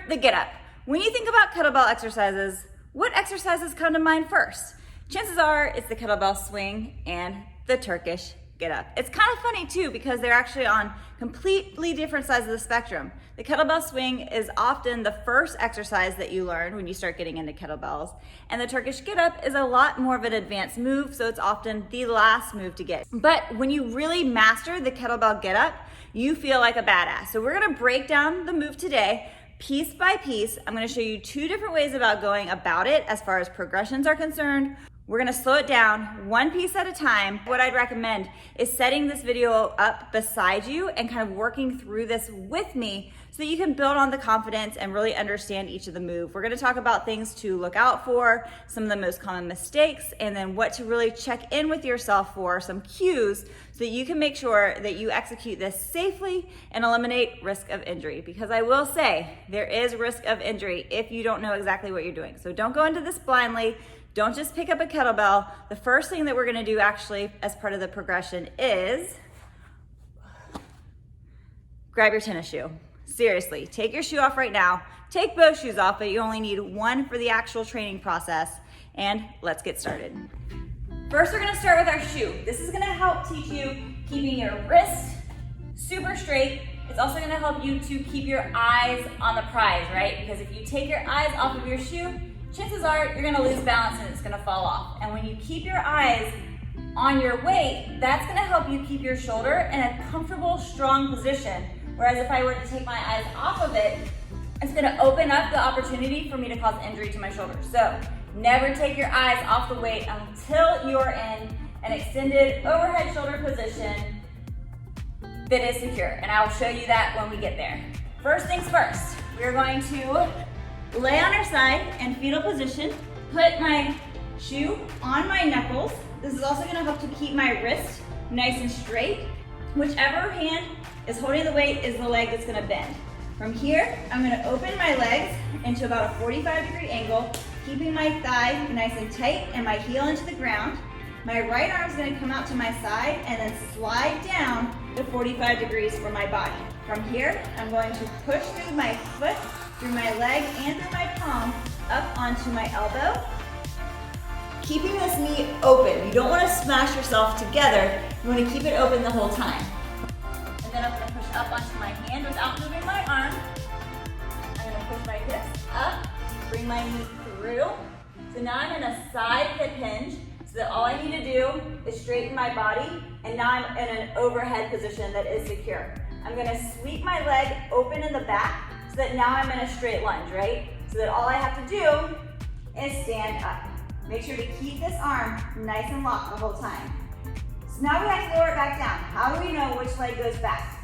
the get up. When you think about kettlebell exercises, what exercises come to mind first? Chances are it's the kettlebell swing and the Turkish get up. It's kind of funny too because they're actually on completely different sides of the spectrum. The kettlebell swing is often the first exercise that you learn when you start getting into kettlebells, and the Turkish get up is a lot more of an advanced move, so it's often the last move to get. But when you really master the kettlebell get up, you feel like a badass. So we're gonna break down the move today piece by piece. I'm gonna show you 2 different ways about going about it as far as progressions are concerned. We're gonna slow it down one piece at a time. What I'd recommend is setting this video up beside you and kind of working through this with me so that you can build on the confidence and really understand each of the moves. We're gonna talk about things to look out for, some of the most common mistakes, and then what to really check in with yourself for, some cues, so that you can make sure that you execute this safely and eliminate risk of injury. Because I will say, there is risk of injury if you don't know exactly what you're doing. So don't go into this blindly. Don't just pick up a kettlebell. The first thing that we're gonna do actually as part of the progression is grab your tennis shoe. Seriously, take your shoe off right now. Take both shoes off, but you only need one for the actual training process, and let's get started. First, we're gonna start with our shoe. This is gonna help teach you keeping your wrist super straight. It's also gonna help you to keep your eyes on the prize, right? Because if you take your eyes off of your shoe, chances are you're gonna lose balance and it's gonna fall off. And when you keep your eyes on your weight, that's gonna help you keep your shoulder in a comfortable, strong position. Whereas if I were to take my eyes off of it, it's gonna open up the opportunity for me to cause injury to my shoulder. So never take your eyes off the weight until you're in an extended overhead shoulder position that is secure. And I will show you that when we get there. First things first, we're going to lay on our side in fetal position, put my shoe on my knuckles. This is also gonna help to keep my wrist nice and straight. Whichever hand is holding the weight is the leg that's gonna bend. From here, I'm gonna open my legs into about a 45-degree angle, keeping my thigh nice and tight and my heel into the ground. My right arm is gonna come out to my side and then slide down to 45 degrees from my body. From here, I'm going to push through my foot, through my leg, and through my palm, up onto my elbow. Keeping this knee open. You don't want to smash yourself together. You want to keep it open the whole time. And then I'm going to push up onto my hand without moving my arm. I'm going to push my hips up, bring my knee through. So now I'm in a side hip hinge, so that all I need to do is straighten my body, and now I'm in an overhead position that is secure. I'm going to sweep my leg open in the back, so that now I'm in a straight lunge, right? So that all I have to do is stand up. Make sure to keep this arm nice and locked the whole time. So now we have to lower it back down. How do we know which leg goes back?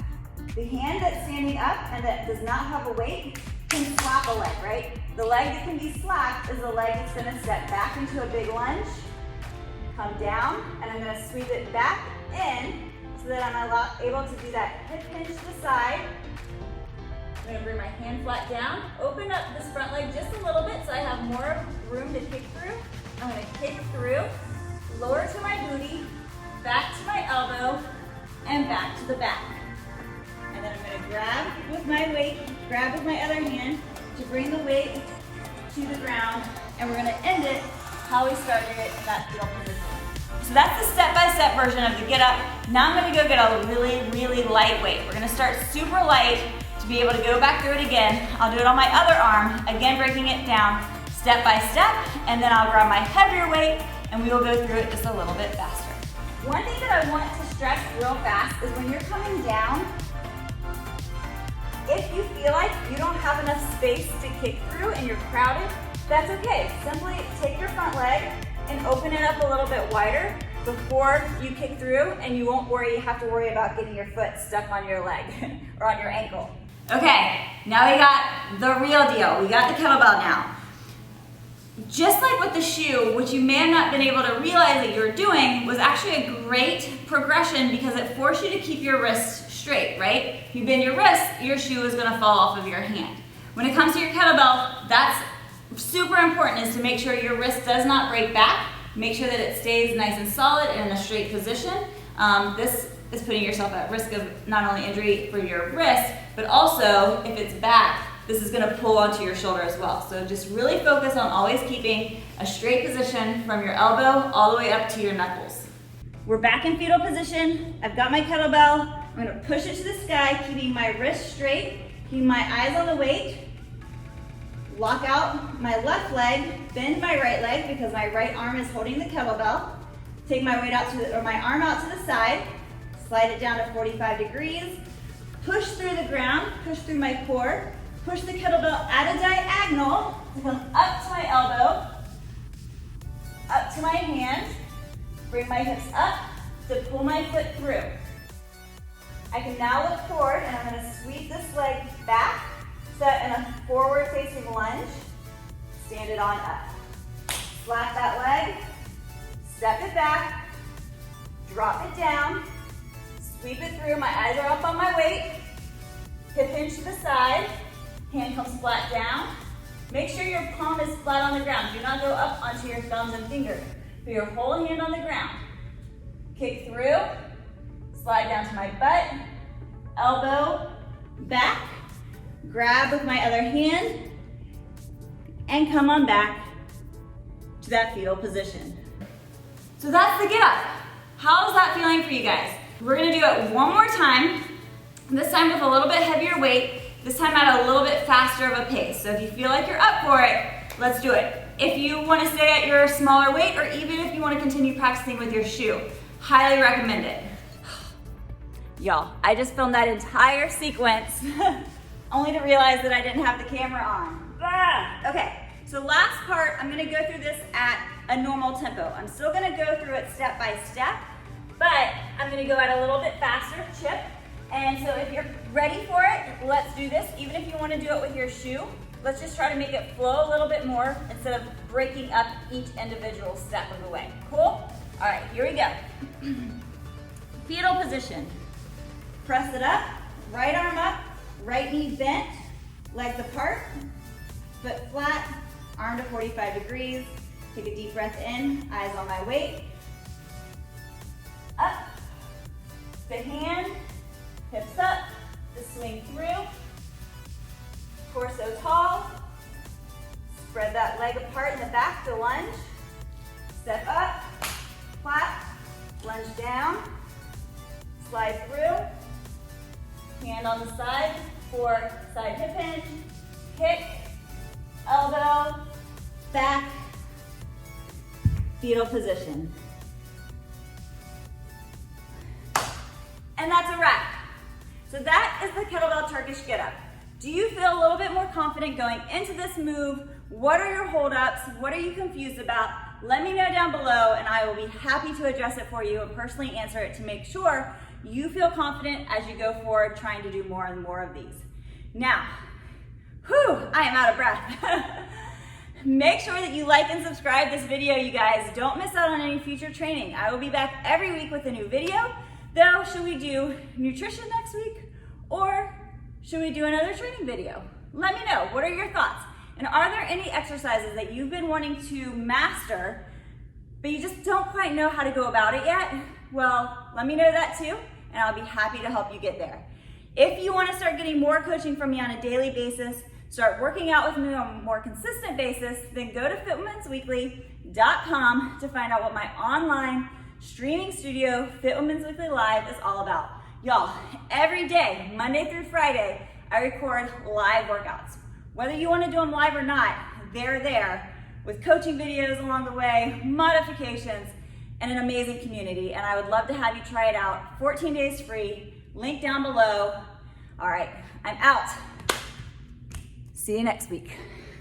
The hand that's standing up and that does not have a weight can slap a leg, right? The leg that can be slapped is the leg that's gonna step back into a big lunge, come down, and I'm gonna sweep it back in so that I'm able to do that hip hinge to the side. I'm gonna bring my hand flat down, open up this front leg just a little bit so I have more room to kick through. I'm gonna kick through, lower to my booty, back to my elbow, and back to the back. And then I'm gonna grab with my weight, grab with my other hand to bring the weight to the ground, and we're gonna end it how we started it in that fetal position. So that's the step-by-step version of the get up. Now I'm gonna go get a really, really light weight. We're gonna start super light to be able to go back through it again. I'll do it on my other arm, again breaking it down step by step, and then I'll grab my heavier weight and we will go through it just a little bit faster. One thing that I want to stress real fast is when you're coming down, if you feel like you don't have enough space to kick through and you're crowded, that's okay. Simply take your front leg and open it up a little bit wider before you kick through, and you won't have to worry about getting your foot stuck on your leg or on your ankle. Okay, now we got the real deal. We got the kettlebell now. Just like with the shoe, which you may have not been able to realize that you were doing, was actually a great progression because it forced you to keep your wrist straight, right? If you bend your wrist, your shoe is gonna fall off of your hand. When it comes to your kettlebell, that's super important, is to make sure your wrist does not break back. Make sure that it stays nice and solid and in a straight position. This is putting yourself at risk of not only injury for your wrist, but also if it's back, this is gonna pull onto your shoulder as well. So just really focus on always keeping a straight position from your elbow all the way up to your knuckles. We're back in fetal position. I've got my kettlebell. I'm gonna push it to the sky, keeping my wrist straight, keeping my eyes on the weight. Lock out my left leg, bend my right leg because my right arm is holding the kettlebell. Take my weight out to my arm out to the side, slide it down to 45 degrees, push through the ground, push through my core, push the kettlebell at a diagonal to come up to my elbow, up to my hand, bring my hips up to pull my foot through. I can now look forward and I'm gonna sweep this leg back, set in a forward facing lunge, stand it on up. Slap that leg, step it back, drop it down, sweep it through, my eyes are up on my weight, hip hinge to the side, hand comes flat down. Make sure your palm is flat on the ground. Do not go up onto your thumbs and fingers. Put your whole hand on the ground. Kick through, slide down to my butt, elbow back, grab with my other hand, and come on back to that fetal position. So that's the get up. How's that feeling for you guys? We're gonna do it one more time, this time with a little bit heavier weight, this time at a little bit faster of a pace. So if you feel like you're up for it, let's do it. If you wanna stay at your smaller weight, or even if you wanna continue practicing with your shoe, highly recommend it. Y'all, I just filmed that entire sequence only to realize that I didn't have the camera on. Okay, so last part, I'm gonna go through this at a normal tempo. I'm still gonna go through it step by step, but I'm gonna go at a little bit faster, chip. And so if you're ready for it, let's do this. Even if you wanna do it with your shoe, let's just try to make it flow a little bit more instead of breaking up each individual step of the way. Cool? All right, here we go. Fetal position. Press it up, right arm up, right knee bent, legs apart, foot flat, arm to 45 degrees. Take a deep breath in, eyes on my weight. Up, the hand, hips up, the swing through. Torso tall. Spread that leg apart in the back to lunge. Step up, flat, lunge down, slide through. Hand on the side for side hip hinge, kick, elbow, back, fetal position. And that's a wrap. So that is the kettlebell Turkish get up. Do you feel a little bit more confident going into this move? What are your holdups? What are you confused about? Let me know down below and I will be happy to address it for you and personally answer it to make sure you feel confident as you go forward trying to do more and more of these. Now, I am out of breath. Make sure that you like and subscribe this video, you guys. Don't miss out on any future training. I will be back every week with a new video. Though, should we do nutrition next week? Or should we do another training video? Let me know, what are your thoughts? And are there any exercises that you've been wanting to master, but you just don't quite know how to go about it yet? Well, let me know that too, and I'll be happy to help you get there. If you want to start getting more coaching from me on a daily basis, start working out with me on a more consistent basis, then go to fitwomensweekly.com to find out what my online streaming studio, Fit Women's Weekly Live, is all about. Y'all, every day, Monday through Friday, I record live workouts. Whether you want to do them live or not, they're there with coaching videos along the way, modifications, and an amazing community. And I would love to have you try it out. 14 days free, link down below. All right, I'm out. See you next week.